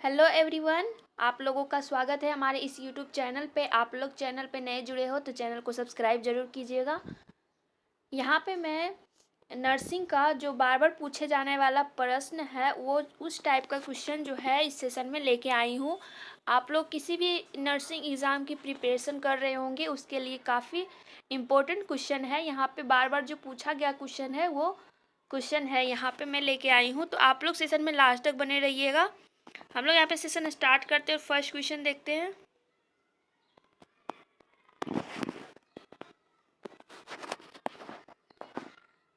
Hello everyone, आप लोगों का स्वागत है हमारे इस यूट्यूब चैनल पे। आप लोग चैनल पे नए जुड़े हो तो चैनल को सब्सक्राइब ज़रूर कीजिएगा। यहाँ पे मैं नर्सिंग का जो बार बार पूछे जाने वाला प्रश्न है वो उस टाइप का क्वेश्चन जो है इस सेशन में लेके आई हूँ। आप लोग किसी भी नर्सिंग एग्ज़ाम की प्रिपरेशन कर रहे होंगे उसके लिए काफ़ी इम्पोर्टेंट क्वेश्चन है। यहाँ पे बार बार जो पूछा गया क्वेश्चन है वो क्वेश्चन है यहाँ पे मैं लेके आई हूँ, तो आप लोग सेशन में लास्ट तक बने रहिएगा। हम लोग यहाँ पे सेशन स्टार्ट करते हैं और फर्स्ट क्वेश्चन देखते हैं।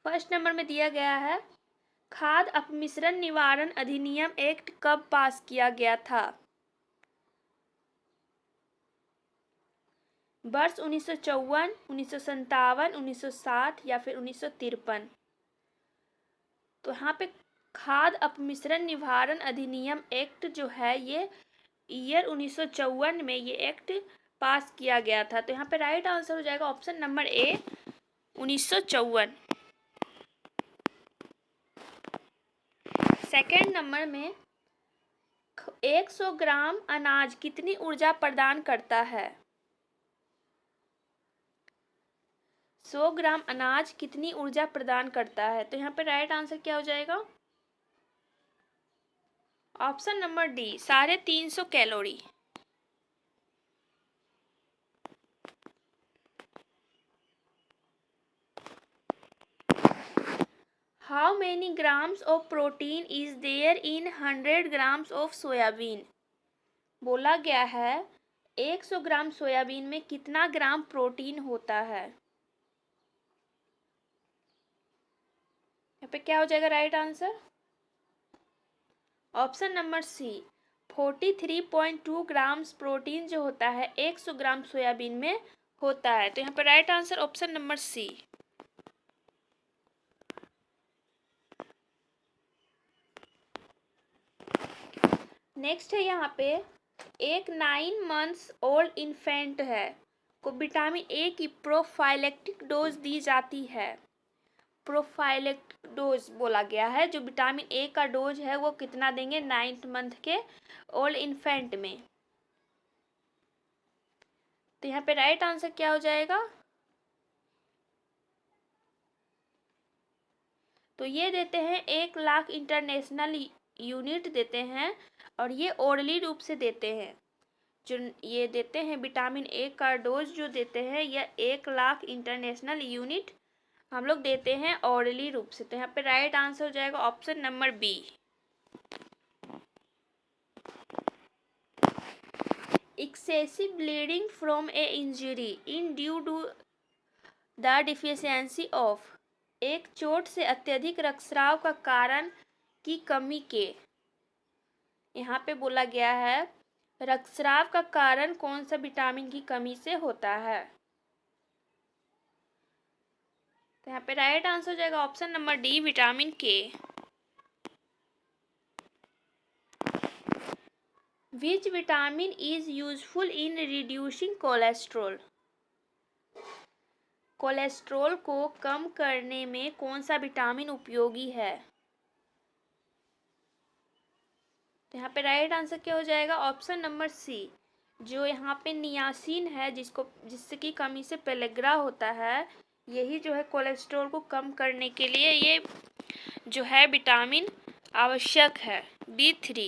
फर्स्ट नंबर में दिया गया है, खाद्य अपमिश्रण निवारण अधिनियम एक्ट कब पास किया गया था? वर्ष 1954, 1957, 1960 या फिर 1953। तो यहाँ पे खाद्य अपमिश्रण निवारण अधिनियम एक्ट जो है ये ईयर 1954 में ये एक्ट पास किया गया था। तो यहाँ पे राइट आंसर हो जाएगा ऑप्शन नंबर ए 1954। सेकेंड नंबर में 100 ग्राम अनाज कितनी ऊर्जा प्रदान करता है? 100 ग्राम अनाज कितनी ऊर्जा प्रदान करता है? तो यहाँ पे राइट आंसर क्या हो जाएगा? Option number D 350 calorie. How many grams of protein is there in 100 grams of soybean? बोला गया है 100 ग्राम सोयाबीन में कितना ग्राम प्रोटीन होता है? यहाँ पे क्या हो जाएगा right answer? Option number C 43.2 grams protein जो होता है 100 ग्राम सोयाबीन में होता है। तो यहाँ पे right answer option number C. Next है यहाँ पे एक 9 मंथ्स ओल्ड इन्फेंट है को विटामिन ए की प्रोफाइलेक्टिक डोज दी जाती है। प्रोफाइलेक्टिक डोज बोला गया है, जो विटामिन ए का डोज है वो कितना देंगे 9 मंथ के ओल्ड इन्फेंट में? तो यहाँ पे राइट आंसर क्या हो जाएगा? तो ये देते हैं 1 लाख इंटरनेशनल यूनिट देते हैं और ये ओरली रूप से देते हैं। जो ये देते हैं विटामिन ए का डोज जो देते हैं यह 1 लाख इंटरनेशनल यूनिट हम लोग देते हैं ओरली रूप से। तो यहाँ पे राइट आंसर हो जाएगा option number B. Excessive bleeding from a injury in due to the deficiency of, एक चोट से अत्यधिक रक्तस्राव का कारण की कमी के। यहाँ पे बोला गया है रक्तस्राव का कारण कौन सा विटामिन की कमी से होता है? तो यहाँ पे राइट आंसर हो जाएगा ऑप्शन नंबर डी विटामिन के। Which vitamin is useful in reducing cholesterol? Cholesterol को कम करने में कौन सा विटामिन उपयोगी है? तो यहाँ पे राइट आंसर क्या हो जाएगा? Option number C. जो यहाँ पे नियासिन है जिससे की कमी से पेलेग्रा होता है, यही जो है कोलेस्ट्रॉल को कम करने के लिए ये जो है विटामिन आवश्यक है, B3।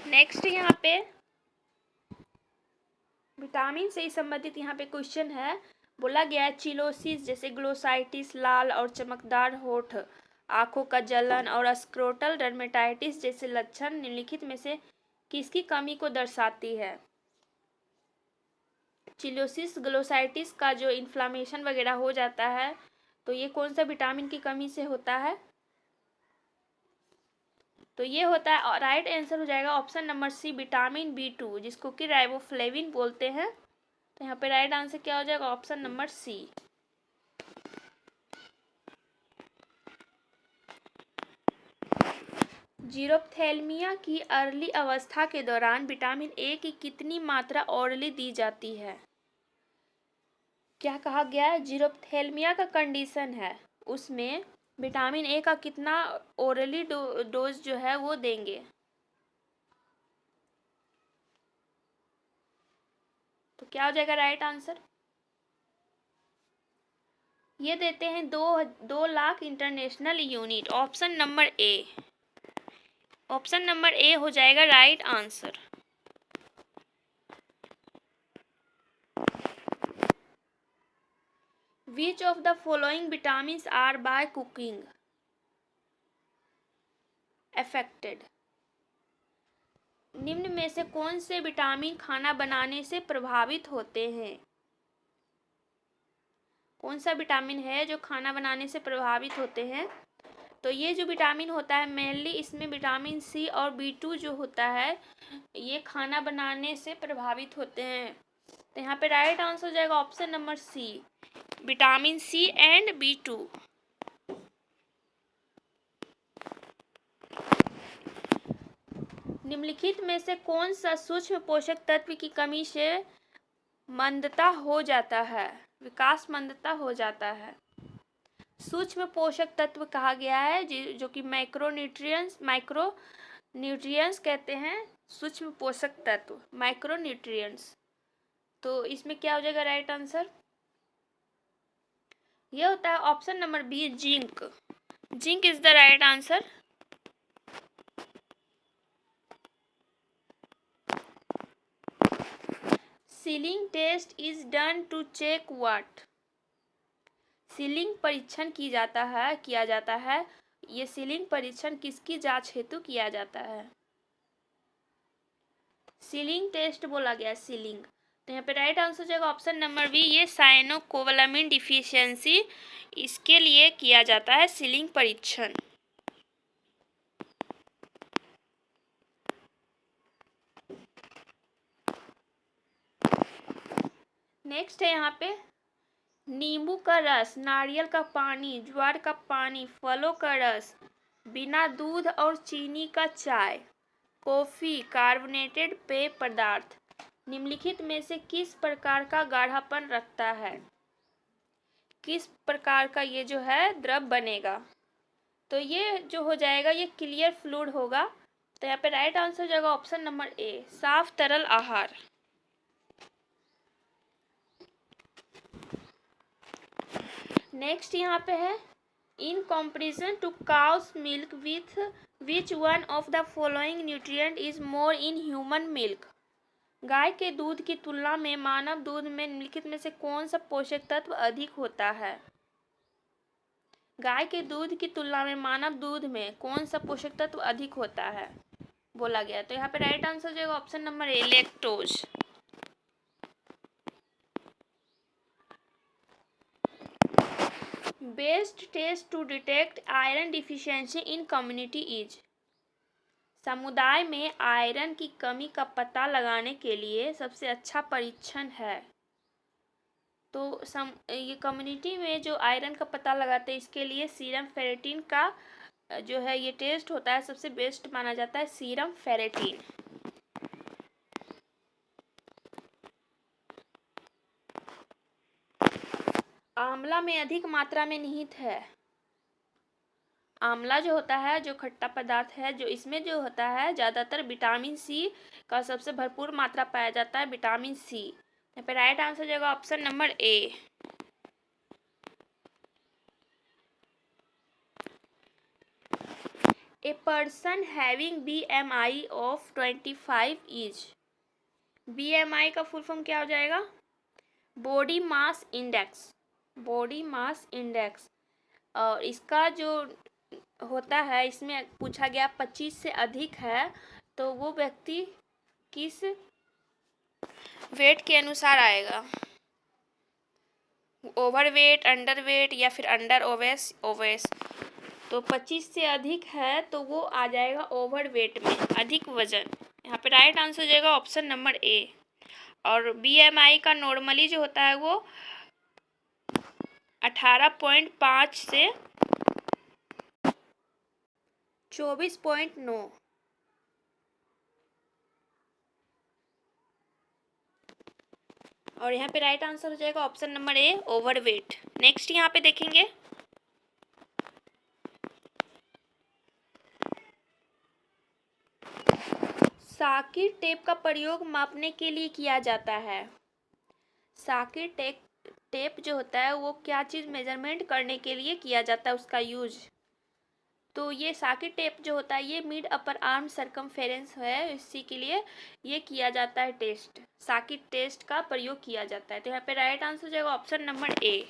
नेक्स्ट यहाँ पे विटामिन से ही संबंधित यहाँ पे क्वेश्चन है। बोला गया है चिलोसिस जैसे ग्लोसाइटिस, लाल और चमकदार होठ, आंखों का जलन और स्क्रोटल डर्मेटाइटिस जैसे लक्षण निम्नलिखित में से किसकी कमी को दर्शाती है? चिलोसिस ग्लोसाइटिस का जो इन्फ्लामेशन वगैरह हो जाता है तो ये कौन सा विटामिन की कमी से होता है? तो ये होता है राइट आंसर हो जाएगा option number C vitamin B2 जिसको कि राइबोफ्लेविन बोलते हैं। तो यहाँ पे राइट आंसर क्या हो जाएगा? ऑप्शन नंबर सी। जीरोप्थेल्मिया की अर्ली अवस्था के दौरान विटामिन ए की कितनी मात्रा ऑरली दी जाती है? क्या कहा गया है, जीरोथेल्मिया का कंडीशन है, उसमें विटामिन ए का कितना ओरली डोज जो है वो देंगे। तो क्या हो जाएगा राइट आंसर, ये देते हैं 2 lakh international unit. Option number ए, ऑप्शन नंबर ए हो जाएगा right answer. Which of the following vitamins are by cooking affected? निम्न में से कौन से विटामिन खाना बनाने से प्रभावित होते हैं? कौन सा विटामिन है जो खाना बनाने से प्रभावित होते हैं? तो ये जो विटामिन होता है मेनली इसमें विटामिन सी और B2 जो होता है ये खाना बनाने से प्रभावित होते हैं। तो यहाँ पे राइट आंसर हो जाएगा option number C, vitamin C and B2। निम्नलिखित में से कौन सा सूक्ष्म पोषक तत्व की कमी से मंदता हो जाता है, विकास मंदता हो जाता है? सूक्ष्म पोषक तत्व कहा गया है जो कि माइक्रोन्यूट्रिएंट्स कहते हैं, सूक्ष्म पोषक तत्व माइक्रोन्यूट्रिएंट्स। तो इसमें क्या हो जाएगा राइट आंसर, यह होता है option number B, zinc. Zinc is the right answer. Sealing test is done to check what? सीलिंग परीक्षण किया जाता है। ये सीलिंग परीक्षण किसकी जांच हेतु किया जाता है? सीलिंग टेस्ट बोला गया, सीलिंग। तो यहाँ पे राइट आंसर हो जाएगा ऑप्शन नंबर बी, ये साइनोकोबालामिन डिफिशियंसी, इसके लिए किया जाता है सीलिंग परीक्षण। नेक्स्ट है यहाँ पे नींबू का रस, नारियल का पानी, ज्वार का पानी, फलों का रस, बिना दूध और चीनी का चाय, कॉफी, कार्बोनेटेड पेय पदार्थ निम्नलिखित में से किस प्रकार का गाढ़ापन रखता है? किस प्रकार का ये जो है द्रव बनेगा? तो ये जो हो जाएगा ये क्लियर फ्लूइड होगा। तो यहाँ पे राइट आंसर हो जाएगा ऑप्शन नंबर ए, साफ तरल आहार। नेक्स्ट यहाँ पे है in comparison to cow's milk with which one of the following nutrient is more in human milk? गाय के दूध की तुलना में मानव दूध में निम्नलिखित में से कौन सा पोषक तत्व अधिक होता है? गाय के दूध की तुलना में मानव दूध में कौन सा पोषक तत्व अधिक होता है बोला गया? तो यहाँ पे राइट आंसर हो जाएगा option number A, lactose. Best test to detect iron deficiency in community is? समुदाय में आयरन की कमी का पता लगाने के लिए सबसे अच्छा परीक्षण है। तो ये कम्युनिटी में जो आयरन का पता लगाते हैं इसके लिए सीरम फेरेटिन का जो है ये टेस्ट होता है, सबसे बेस्ट माना जाता है सीरम फेरेटिन। आंवला में अधिक मात्रा में निहित है। आंवला जो होता है जो खट्टा पदार्थ है जो इसमें जो होता है ज़्यादातर विटामिन सी का सबसे भरपूर मात्रा पाया जाता है, विटामिन सी। यहाँ पे राइट आंसर हो जाएगा option number A. A person having BMI of 25 is? BMI का फुल फॉर्म क्या हो जाएगा? Body mass index, body mass index. और इसका जो होता है इसमें पूछा गया 25 से अधिक है तो वो व्यक्ति किस वेट के अनुसार आएगा? ओवरवेट, अंडरवेट या फिर अंडर ओवेस। तो 25 से अधिक है तो वो आ जाएगा ओवरवेट में, अधिक वजन। यहाँ पे राइट आंसर हो जाएगा ऑप्शन नंबर ए। और BMI का नॉर्मली जो होता है वो 18.5 से 24.9। और यहाँ पे राइट आंसर हो जाएगा ऑप्शन नंबर ए, ओवरवेट। नेक्स्ट यहाँ पे देखेंगे, साकिर टेप का प्रयोग मापने के लिए किया जाता है। साकिर टेप जो होता है वो क्या चीज़ मेजरमेंट करने के लिए किया जाता है, उसका यूज। तो ये साकिर टेप जो होता है ये मिड अपर आर्म सरकमफेरेंस है, इसी के लिए ये किया जाता है टेस्ट, साकिर टेस्ट का प्रयोग किया जाता है। तो यहाँ पे राइट आंसर हो जाएगा option number A.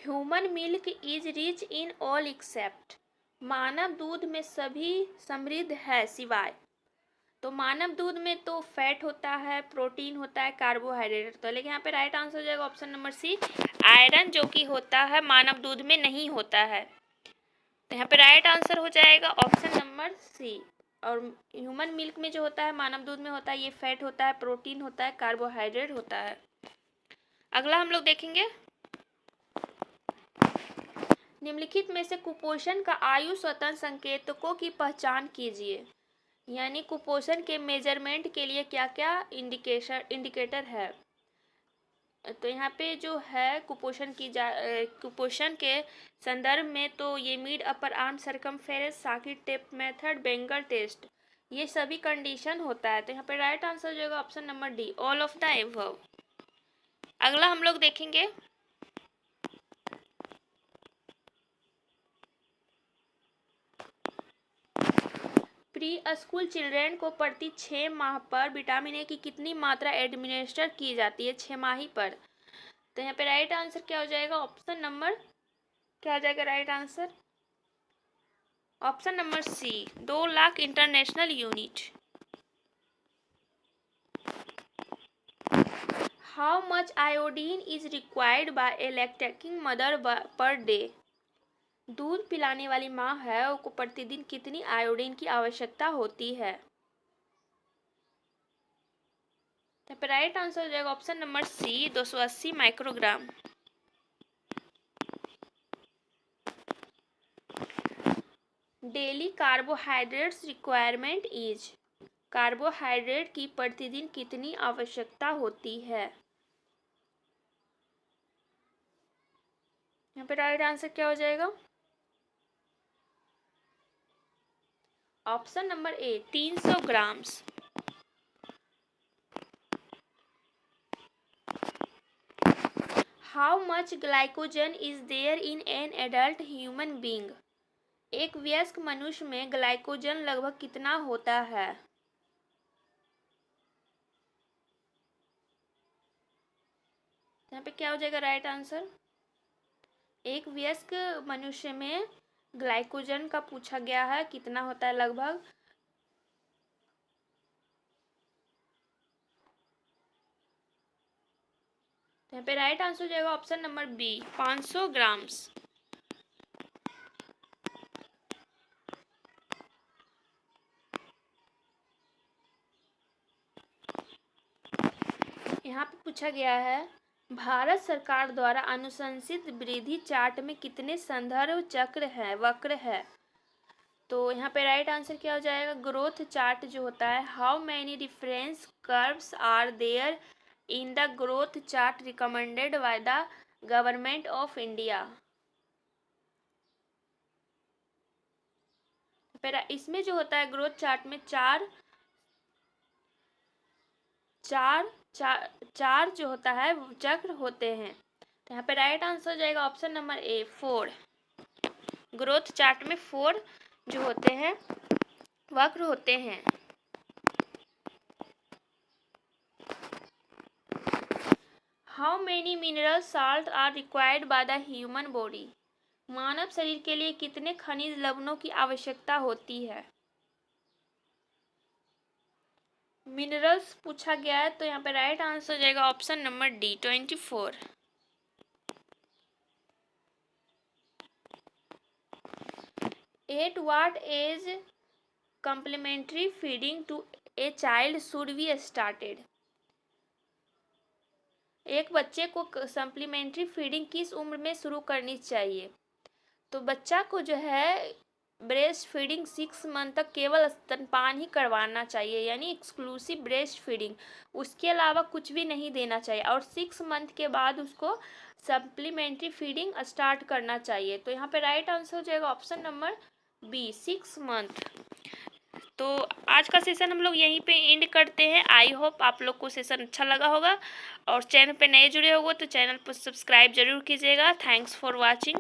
Human milk is rich in all except, मानव दूध में सभी समृद्ध है सिवाय। तो मानव दूध में तो फैट होता है, प्रोटीन होता है, कार्बोहाइड्रेट होता है, लेकिन यहाँ पे राइट आंसर हो जाएगा ऑप्शन नंबर सी, आयरन जो कि होता है मानव दूध में नहीं होता है। तो यहाँ पे राइट आंसर हो जाएगा ऑप्शन नंबर सी। और ह्यूमन मिल्क में जो होता है, मानव दूध में होता है, ये फैट होता है, प्रोटीन होता है, कार्बोहाइड्रेट होता है। अगला हम लोग देखेंगे, निम्नलिखित में से कुपोषण का आयु स्वतंत्र संकेतकों की पहचान कीजिए। यानी कुपोषण के मेजरमेंट के लिए क्या क्या इंडिकेटर है। तो यहाँ पे जो है कुपोषण के संदर्भ में तो ये mid upper arm circumference, Shakir tape method, bangle test, ये सभी कंडीशन होता है। तो यहाँ पे राइट आंसर हो जाएगा option number D, all of the above. अगला हम लोग देखेंगे, प्री स्कूल चिल्ड्रेन को प्रति 6 माह पर विटामिन ए की कितनी मात्रा एडमिनिस्टर की जाती है, 6 माही पर। तो यहाँ पे राइट आंसर क्या हो जाएगा, ऑप्शन नंबर क्या हो जाएगा right answer, option number C, 2 lakh international unit. How much iodine is required by a lactating mother per day, दूध पिलाने वाली माँ है उसको प्रतिदिन कितनी आयोडीन की आवश्यकता होती है। यहाँ पे राइट आंसर हो जाएगा option number C, 280 microgram. Daily carbohydrates requirement is, carbohydrate की प्रतिदिन कितनी आवश्यकता होती है। यहाँ पे राइट आंसर क्या हो जाएगा, option number A, 300 grams. How much glycogen is there in an adult human being, एक वयस्क मनुष्य में ग्लाइकोजन लगभग कितना होता है। यहाँ पे क्या हो जाएगा राइट आंसर, एक वयस्क मनुष्य में ग्लाइकोजन का पूछा गया है कितना होता है लगभग। यहाँ पे राइट आंसर हो जाएगा ऑप्शन नंबर बी, 500 ग्राम्स। यहाँ पे पूछा गया है, भारत सरकार द्वारा अनुशंसित वृद्धि चार्ट में कितने संदर्भ वक्र है। तो यहाँ पे राइट आंसर क्या हो जाएगा, ग्रोथ चार्ट जो होता है, how many reference curves are there in the growth chart recommended by the government of India. फिर इसमें जो होता है ग्रोथ चार्ट में चार जो होता है चक्र होते हैं। तो यहाँ पे राइट आंसर हो जाएगा option number A, 4। Growth chart में 4 जो होते हैं वक्र होते हैं। How many mineral salt are required by the human body, मानव शरीर के लिए कितने खनिज लवणों की आवश्यकता होती है। मिनरल्स पूछा गया है तो यहाँ पे राइट आंसर हो जाएगा option number D, 24। At what age complementary feeding to a child should be started, एक बच्चे को सप्लीमेंट्री फीडिंग किस उम्र में शुरू करनी चाहिए। तो बच्चा को जो है ब्रेस्ट फीडिंग 6 मंथ तक केवल स्तनपान ही करवाना चाहिए, यानी एक्सक्लूसिव ब्रेस्ट फीडिंग, उसके अलावा कुछ भी नहीं देना चाहिए। और 6 मंथ के बाद उसको सप्लीमेंट्री फीडिंग स्टार्ट करना चाहिए। तो यहाँ पे राइट आंसर हो जाएगा ऑप्शन नंबर बी, 6 मंथ। तो आज का सेशन हम लोग यहीं पे एंड करते हैं। आई होप आप लोग को सेशन अच्छा लगा होगा, और चैनल पे नए जुड़े होंगे तो चैनल पर सब्सक्राइब जरूर कीजिएगा। Thanks for watching.